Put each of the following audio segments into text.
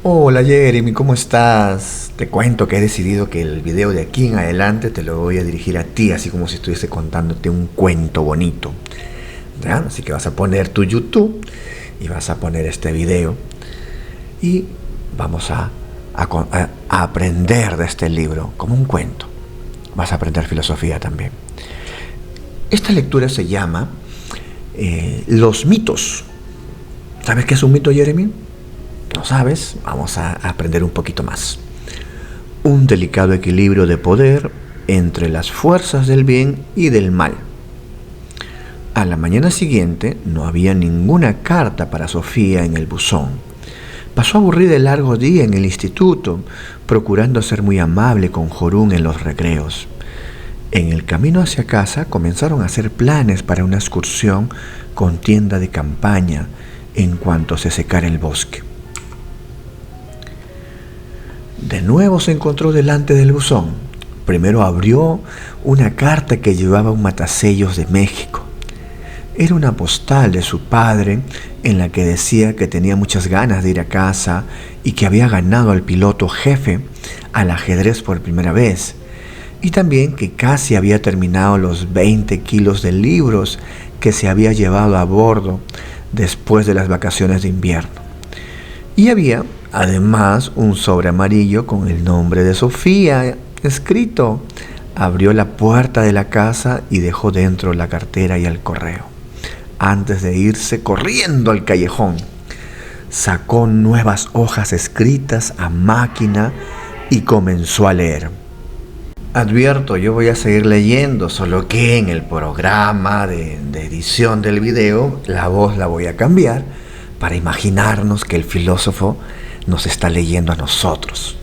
Hola Jeremy, ¿cómo estás? Te cuento que he decidido que el video de aquí en adelante te lo voy a dirigir a ti, así como si estuviese contándote un cuento bonito. ¿Ya? Así que vas a poner tu YouTube y vas a poner este video y vamos a aprender de este libro como un cuento. Vas a aprender filosofía también. Esta lectura se llama Los mitos. ¿Sabes qué es un mito, Jeremy? ¿No sabes? Vamos a aprender un poquito más. Un delicado equilibrio de poder entre las fuerzas del bien y del mal. A la mañana siguiente no había ninguna carta para Sofía en el buzón. Pasó aburrida el largo día en el instituto, procurando ser muy amable con Jorún en los recreos. En el camino hacia casa comenzaron a hacer planes para una excursión con tienda de campaña en cuanto se secara el bosque. De nuevo se encontró delante del buzón. Primero abrió una carta que llevaba un matasellos de México. Era una postal de su padre en la que decía que tenía muchas ganas de ir a casa y que había ganado al piloto jefe al ajedrez por primera vez. Y también que casi había terminado los 20 kilos de libros que se había llevado a bordo después de las vacaciones de invierno. Y había además un sobre amarillo con el nombre de Sofía escrito. Abrió la puerta de la casa y dejó dentro la cartera y el correo. Antes de irse corriendo al callejón, sacó nuevas hojas escritas a máquina y comenzó a leer. Advierto, yo voy a seguir leyendo, solo que en el programa de edición del video la voz la voy a cambiar para imaginarnos que el filósofo nos está leyendo a nosotros.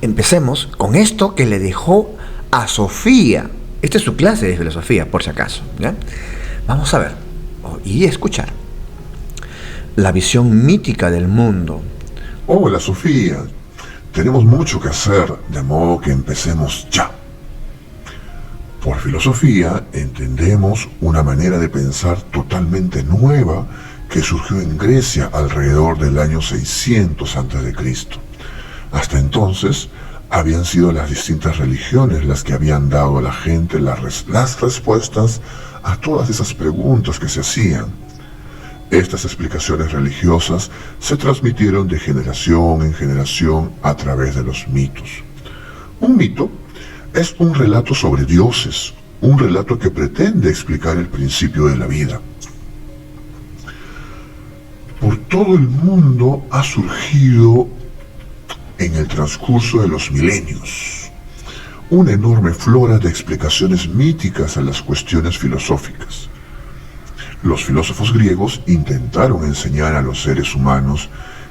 Empecemos con esto que le dejó a Sofía. Esta es su clase de filosofía, por si acaso, ¿ya? Vamos a ver y escuchar. La visión mítica del mundo. Hola Sofía, tenemos mucho que hacer, de modo que empecemos ya. Por filosofía entendemos una manera de pensar totalmente nueva que surgió en Grecia alrededor del año 600 a.C. Hasta entonces habían sido las distintas religiones las que habían dado a la gente las respuestas a todas esas preguntas que se hacían. Estas explicaciones religiosas se transmitieron de generación en generación a través de los mitos. Un mito es un relato sobre dioses, un relato que pretende explicar el principio de la vida. Por todo el mundo ha surgido en el transcurso de los milenios una enorme flora de explicaciones míticas a las cuestiones filosóficas. Los filósofos griegos intentaron enseñar a los seres humanos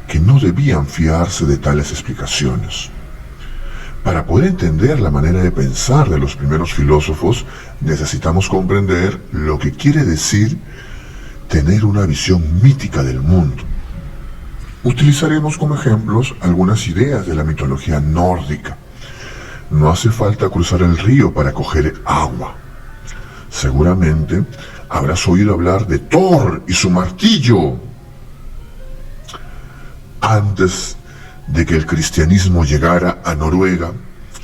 que no debían fiarse de tales explicaciones. Para poder entender la manera de pensar de los primeros filósofos, necesitamos comprender lo que quiere decir tener una visión mítica del mundo. Utilizaremos como ejemplos algunas ideas de la mitología nórdica. No hace falta cruzar el río para coger agua. Seguramente habrás oído hablar de Thor y su martillo. Antes de que el cristianismo llegara a Noruega,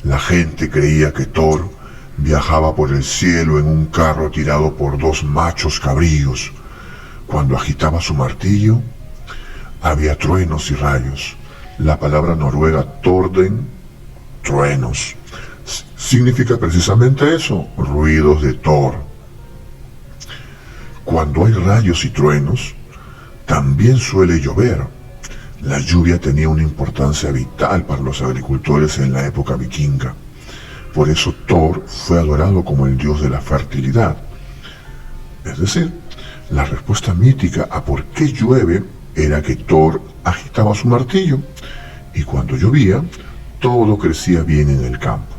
la gente creía que Thor viajaba por el cielo en un carro tirado por dos machos cabríos. Cuando agitaba su martillo, había truenos y rayos. La palabra noruega Torden, truenos, significa precisamente eso, ruidos de Thor. Cuando hay rayos y truenos, también suele llover. La lluvia tenía una importancia vital para los agricultores en la época vikinga. Por eso Thor fue adorado como el dios de la fertilidad. Es decir, la respuesta mítica a por qué llueve era que Thor agitaba su martillo y cuando llovía, todo crecía bien en el campo.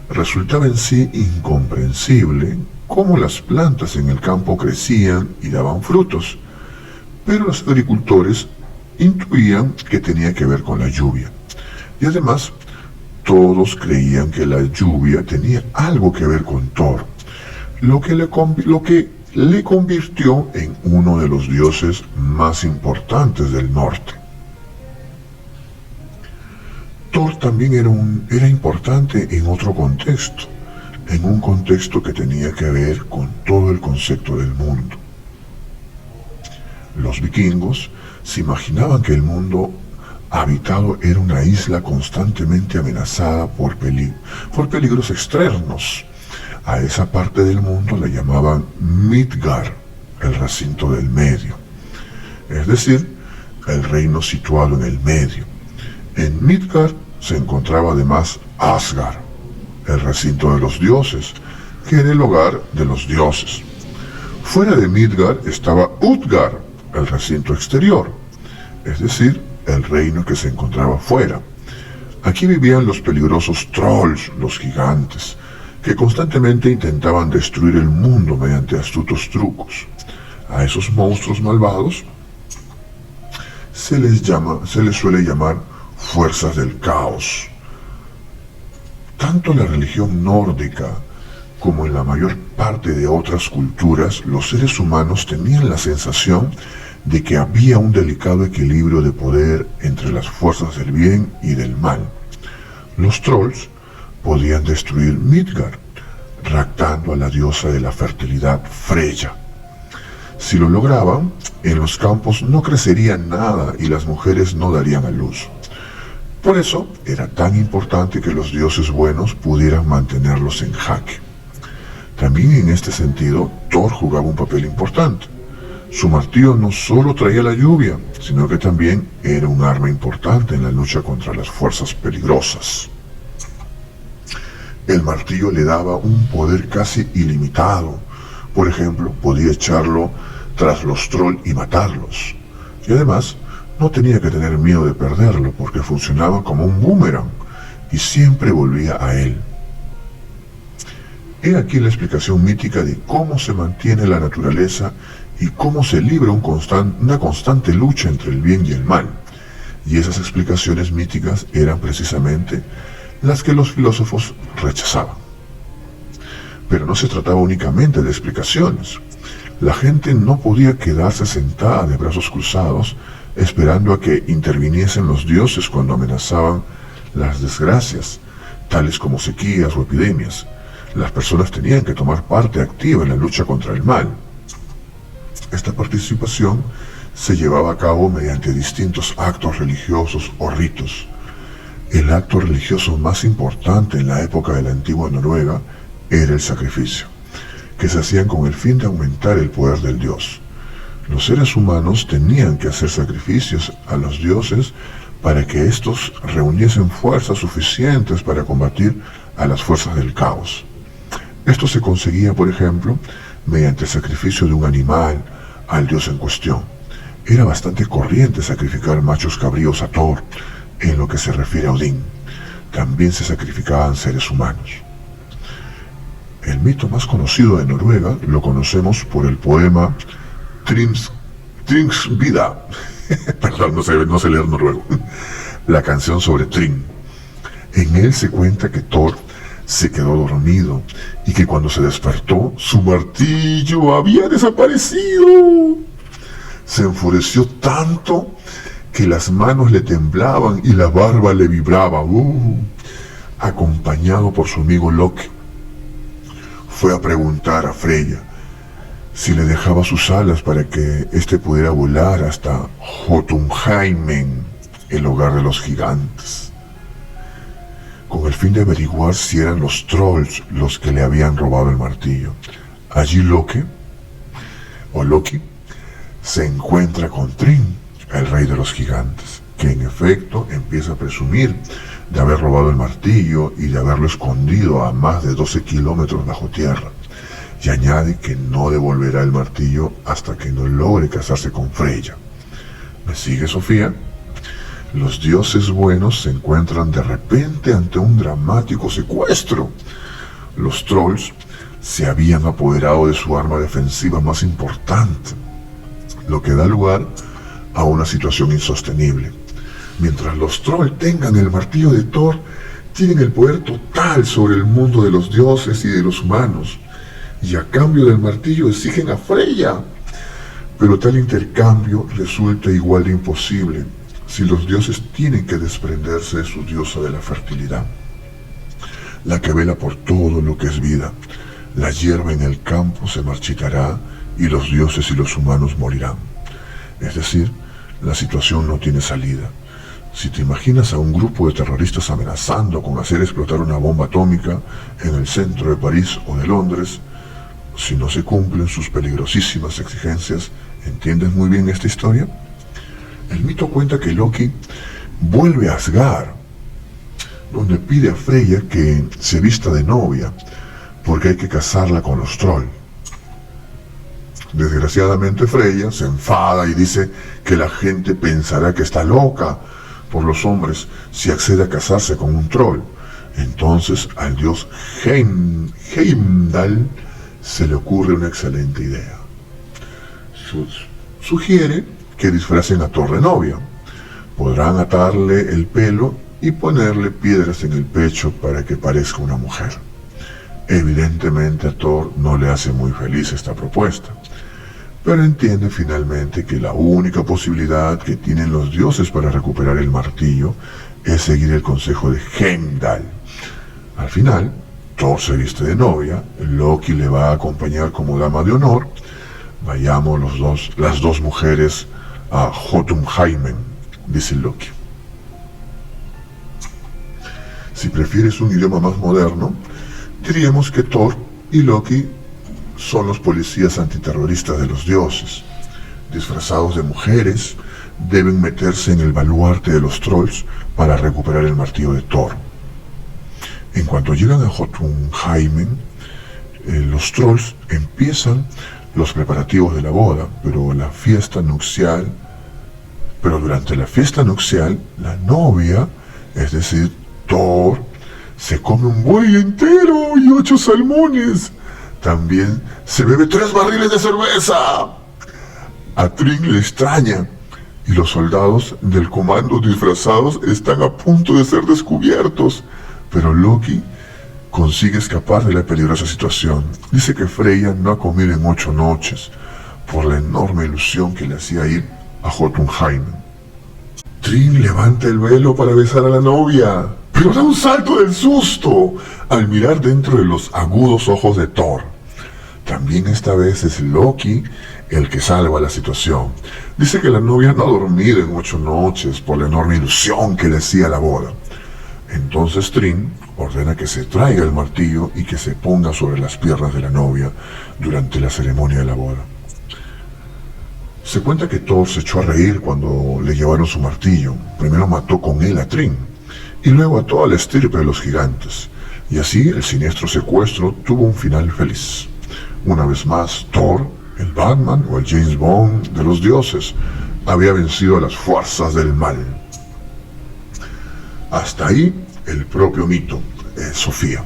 Resultaba en sí incomprensible cómo las plantas en el campo crecían y daban frutos, pero los agricultores intuían que tenía que ver con la lluvia. Y además, todos creían que la lluvia tenía algo que ver con Thor, lo que le convirtió en uno de los dioses más importantes del norte. Thor también era importante en otro contexto, en un contexto que tenía que ver con todo el concepto del mundo. Los vikingos se imaginaban que el mundo habitado era una isla constantemente amenazada por peligros externos. A esa parte del mundo la llamaban Midgard, el recinto del medio, es decir, el reino situado en el medio. En Midgard se encontraba además Asgard, el recinto de los dioses, que era el hogar de los dioses. Fuera de Midgard estaba Utgard, el recinto exterior, es decir, el reino que se encontraba fuera. Aquí vivían los peligrosos trolls, los gigantes, que constantemente intentaban destruir el mundo mediante astutos trucos. A esos monstruos malvados se les suele llamar fuerzas del caos. Tanto en la religión nórdica como en la mayor parte de otras culturas, los seres humanos tenían la sensación de que había un delicado equilibrio de poder entre las fuerzas del bien y del mal. Los trolls podían destruir Midgard, raptando a la diosa de la fertilidad Freya. Si lo lograban, en los campos no crecería nada y las mujeres no darían a luz. Por eso era tan importante que los dioses buenos pudieran mantenerlos en jaque. También en este sentido, Thor jugaba un papel importante. Su martillo no solo traía la lluvia, sino que también era un arma importante en la lucha contra las fuerzas peligrosas. El martillo le daba un poder casi ilimitado. Por ejemplo, podía echarlo tras los trolls y matarlos. Y además, no tenía que tener miedo de perderlo porque funcionaba como un boomerang y siempre volvía a él. He aquí la explicación mítica de cómo se mantiene la naturaleza y cómo se libra una constante lucha entre el bien y el mal. Y esas explicaciones míticas eran precisamente las que los filósofos rechazaban. Pero no se trataba únicamente de explicaciones. La gente no podía quedarse sentada de brazos cruzados esperando a que interviniesen los dioses cuando amenazaban las desgracias, tales como sequías o epidemias. Las personas tenían que tomar parte activa en la lucha contra el mal. Esta participación se llevaba a cabo mediante distintos actos religiosos o ritos. El acto religioso más importante en la época de la antigua Noruega era el sacrificio, que se hacían con el fin de aumentar el poder del dios. Los seres humanos tenían que hacer sacrificios a los dioses para que éstos reuniesen fuerzas suficientes para combatir a las fuerzas del caos. Esto se conseguía, por ejemplo, mediante el sacrificio de un animal al dios en cuestión. Era bastante corriente sacrificar machos cabríos a Thor en lo que se refiere a Odín. También se sacrificaban seres humanos. El mito más conocido de Noruega lo conocemos por el poema Tringsvida. Perdón, no sé leer noruego. La canción sobre Tring. En él se cuenta que Thor se quedó dormido y que cuando se despertó, su martillo había desaparecido. Se enfureció tanto que las manos le temblaban y la barba le vibraba. Acompañado por su amigo Loki, fue a preguntar a Freya si le dejaba sus alas para que éste pudiera volar hasta Jotunheimen, el hogar de los gigantes, con el fin de averiguar si eran los trolls los que le habían robado el martillo. Allí Loki se encuentra con Thrym, el rey de los gigantes, que en efecto empieza a presumir de haber robado el martillo y de haberlo escondido a más de 12 kilómetros bajo tierra, y añade que no devolverá el martillo hasta que no logre casarse con Freya. ¿Me sigue, Sofía? Los dioses buenos se encuentran de repente ante un dramático secuestro. Los trolls se habían apoderado de su arma defensiva más importante, lo que da lugar a una situación insostenible. Mientras los trolls tengan el martillo de Thor, tienen el poder total sobre el mundo de los dioses y de los humanos, y a cambio del martillo exigen a Freya. Pero tal intercambio resulta igual de imposible si los dioses tienen que desprenderse de su diosa de la fertilidad, la que vela por todo lo que es vida? La hierba en el campo se marchitará y los dioses y los humanos morirán. Es decir, la situación no tiene salida. Si te imaginas a un grupo de terroristas amenazando con hacer explotar una bomba atómica en el centro de París o de Londres, si no se cumplen sus peligrosísimas exigencias, ¿entiendes muy bien esta historia? El mito cuenta que Loki vuelve a Asgard, donde pide a Freya que se vista de novia, porque hay que casarla con los trolls. Desgraciadamente Freya se enfada y dice que la gente pensará que está loca por los hombres si accede a casarse con un troll. Entonces al dios Heimdall se le ocurre una excelente idea. Sugiere que disfracen a Thor de novia. Podrán atarle el pelo y ponerle piedras en el pecho para que parezca una mujer. Evidentemente a Thor no le hace muy feliz esta propuesta, pero entiende finalmente que la única posibilidad que tienen los dioses para recuperar el martillo es seguir el consejo de Heimdall. Al final, Thor se viste de novia, Loki le va a acompañar como dama de honor. Vayamos las dos mujeres a Jotunheimen, dice Loki. Si prefieres un idioma más moderno, diríamos que Thor y Loki son los policías antiterroristas de los dioses. Disfrazados de mujeres, deben meterse en el baluarte de los trolls para recuperar el martillo de Thor. En cuanto llegan a Jotunheimen, los trolls empiezan los preparativos de la boda, pero durante la fiesta nupcial, la novia, es decir, Thor, se come un buey entero y 8 salmones. También se bebe 3 barriles de cerveza. A Thrym le extraña y los soldados del comando disfrazados están a punto de ser descubiertos, pero Loki consigue escapar de la peligrosa situación. Dice que Freya no ha comido en 8 noches por la enorme ilusión que le hacía ir a Jotunheimen. Thrym levanta el velo para besar a la novia, pero da un salto del susto al mirar dentro de los agudos ojos de Thor. También esta vez es Loki el que salva la situación. Dice que la novia no ha dormido en 8 noches por la enorme ilusión que le hacía la boda. Entonces Thrym ordena que se traiga el martillo y que se ponga sobre las piernas de la novia durante la ceremonia de la boda. Se cuenta que Thor se echó a reír cuando le llevaron su martillo. Primero mató con él a Thrym y luego a toda la estirpe de los gigantes. Y así el siniestro secuestro tuvo un final feliz. Una vez más, Thor, el Batman o el James Bond de los dioses, había vencido a las fuerzas del mal. Hasta ahí el propio mito, Sofía.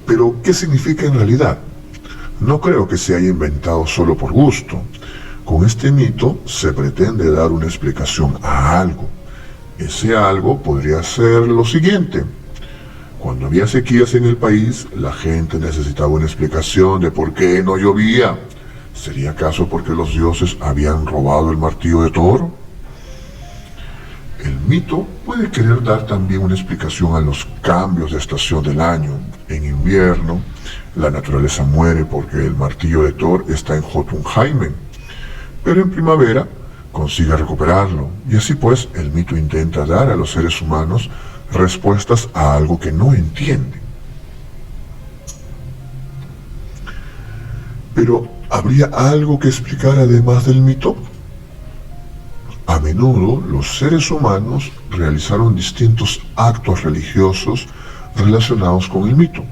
Pero, ¿qué significa en realidad? No creo que se haya inventado solo por gusto. Con este mito se pretende dar una explicación a algo. Ese algo podría ser lo siguiente. Cuando había sequías en el país, la gente necesitaba una explicación de por qué no llovía. ¿Sería acaso porque los dioses habían robado el martillo de Thor? El mito puede querer dar también una explicación a los cambios de estación del año. En invierno, la naturaleza muere porque el martillo de Thor está en Jotunheimen, pero en primavera consigue recuperarlo. Y así pues, el mito intenta dar a los seres humanos respuestas a algo que no entienden. Pero, ¿habría algo que explicar además del mito? A menudo los seres humanos realizaron distintos actos religiosos relacionados con el mito.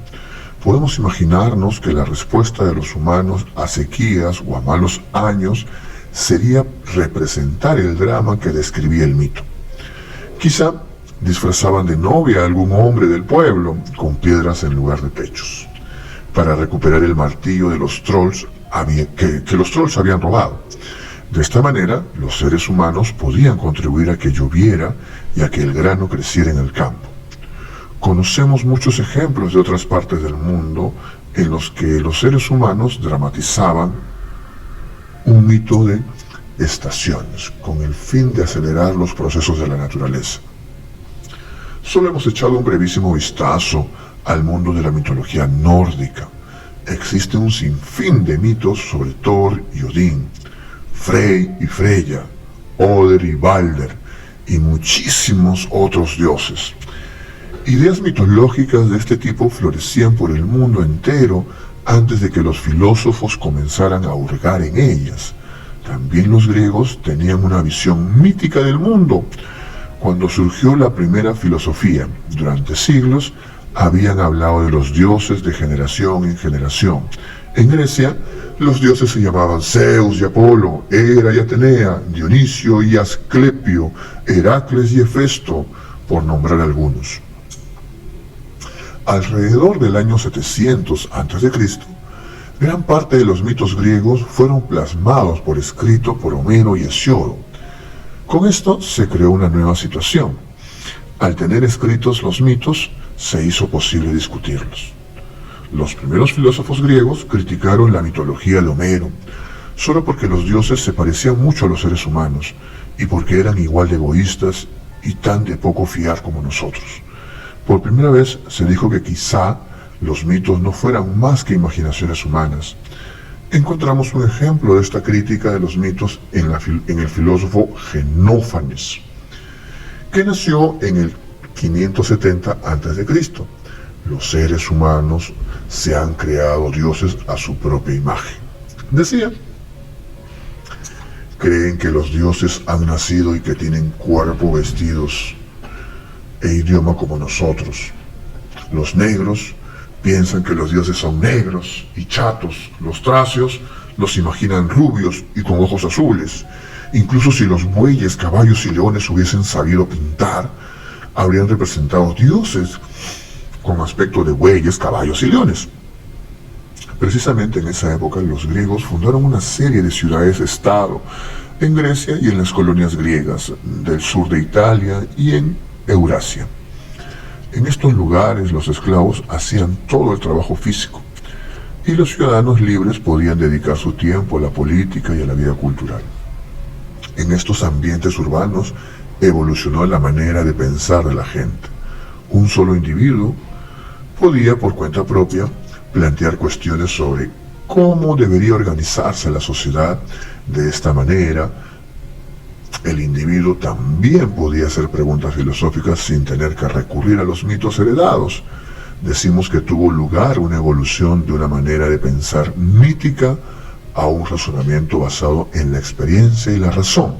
Podemos imaginarnos que la respuesta de los humanos a sequías o a malos años sería representar el drama que describía el mito. Quizá disfrazaban de novia a algún hombre del pueblo con piedras en lugar de pechos, para recuperar el martillo de los trolls que los trolls habían robado. De esta manera, los seres humanos podían contribuir a que lloviera y a que el grano creciera en el campo. Conocemos muchos ejemplos de otras partes del mundo en los que los seres humanos dramatizaban un mito de estaciones, con el fin de acelerar los procesos de la naturaleza. Solo hemos echado un brevísimo vistazo al mundo de la mitología nórdica. Existe un sinfín de mitos sobre Thor y Odín, Frey y Freya, Oder y Balder, y muchísimos otros dioses. Ideas mitológicas de este tipo florecían por el mundo entero antes de que los filósofos comenzaran a hurgar en ellas. También los griegos tenían una visión mítica del mundo. Cuando surgió la primera filosofía, durante siglos, habían hablado de los dioses de generación en generación. En Grecia, los dioses se llamaban Zeus y Apolo, Hera y Atenea, Dionisio y Asclepio, Heracles y Hefesto, por nombrar algunos. Alrededor del año 700 a.C., gran parte de los mitos griegos fueron plasmados por escrito por Homero y Hesíodo. Con esto se creó una nueva situación. Al tener escritos los mitos, se hizo posible discutirlos. Los primeros filósofos griegos criticaron la mitología de Homero, solo porque los dioses se parecían mucho a los seres humanos y porque eran igual de egoístas y tan de poco fiar como nosotros. Por primera vez se dijo que quizá los mitos no fueran más que imaginaciones humanas. Encontramos un ejemplo de esta crítica de los mitos en el filósofo Genófanes, que nació en el 570 a.C. Los seres humanos se han creado dioses a su propia imagen. Decía, creen que los dioses han nacido y que tienen cuerpo, vestidos e idioma como nosotros. Los negros piensan que los dioses son negros y chatos. Los tracios los imaginan rubios y con ojos azules. Incluso si los bueyes, caballos y leones hubiesen sabido pintar, habrían representado dioses con aspecto de bueyes, caballos y leones. Precisamente en esa época los griegos fundaron una serie de ciudades-estado en Grecia y en las colonias griegas del sur de Italia y en Eurasia. En estos lugares los esclavos hacían todo el trabajo físico y los ciudadanos libres podían dedicar su tiempo a la política y a la vida cultural. En estos ambientes urbanos evolucionó la manera de pensar de la gente. Un solo individuo podía, por cuenta propia, plantear cuestiones sobre cómo debería organizarse la sociedad de esta manera. El individuo también podía hacer preguntas filosóficas sin tener que recurrir a los mitos heredados. Decimos que tuvo lugar una evolución de una manera de pensar mítica a un razonamiento basado en la experiencia y la razón.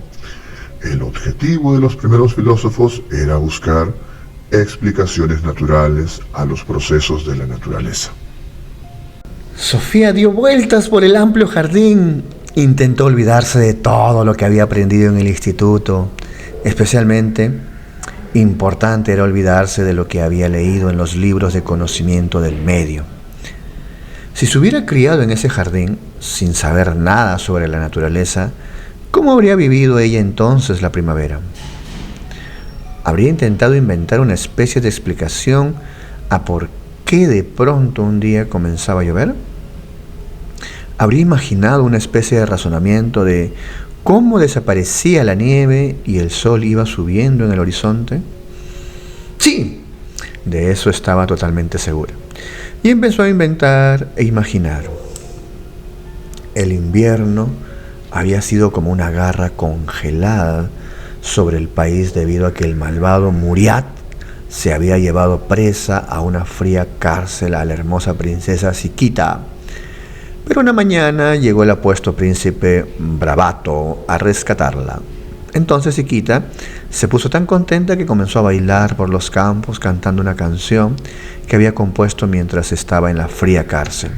El objetivo de los primeros filósofos era buscar explicaciones naturales a los procesos de la naturaleza. Sofía dio vueltas por el amplio jardín. Intentó olvidarse de todo lo que había aprendido en el instituto. Especialmente importante era olvidarse de lo que había leído en los libros de conocimiento del medio. Si se hubiera criado en ese jardín sin saber nada sobre la naturaleza, ¿cómo habría vivido ella entonces la primavera? ¿Habría intentado inventar una especie de explicación a por qué de pronto un día comenzaba a llover? ¿Habría imaginado una especie de razonamiento de cómo desaparecía la nieve y el sol iba subiendo en el horizonte? Sí, de eso estaba totalmente segura. Y empezó a inventar e imaginar. El invierno había sido como una garra congelada sobre el país debido a que el malvado Muriat se había llevado presa a una fría cárcel a la hermosa princesa Siquita. Pero una mañana llegó el apuesto príncipe Bravato a rescatarla. Entonces Siquita se puso tan contenta que comenzó a bailar por los campos cantando una canción que había compuesto mientras estaba en la fría cárcel.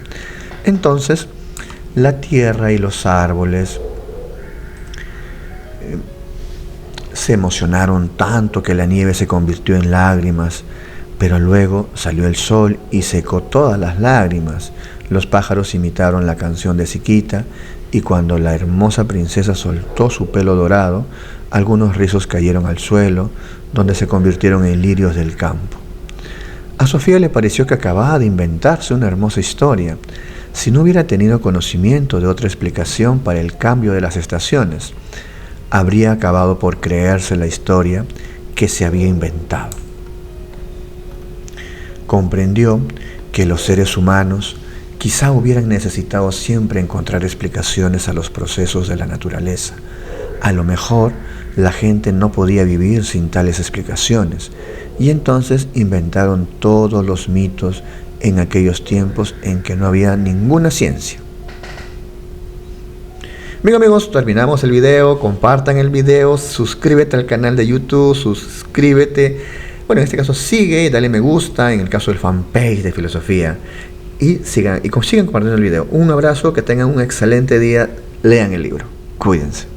Entonces la tierra y los árboles se emocionaron tanto que la nieve se convirtió en lágrimas, pero luego salió el sol y secó todas las lágrimas. Los pájaros imitaron la canción de Siquita y cuando la hermosa princesa soltó su pelo dorado, algunos rizos cayeron al suelo, donde se convirtieron en lirios del campo. A Sofía le pareció que acababa de inventarse una hermosa historia. si no hubiera tenido conocimiento de otra explicación para el cambio de las estaciones, habría acabado por creerse la historia que se había inventado. Comprendió que los seres humanos quizá hubieran necesitado siempre encontrar explicaciones a los procesos de la naturaleza. A lo mejor la gente no podía vivir sin tales explicaciones, y entonces inventaron todos los mitos en aquellos tiempos en que no había ninguna ciencia. Bien amigos, terminamos el video. Compartan el video, suscríbete al canal de YouTube, suscríbete, bueno, en este caso sigue, dale me gusta, en el caso del fanpage de filosofía, y sigan compartiendo el video. Un abrazo, que tengan un excelente día, lean el libro, cuídense.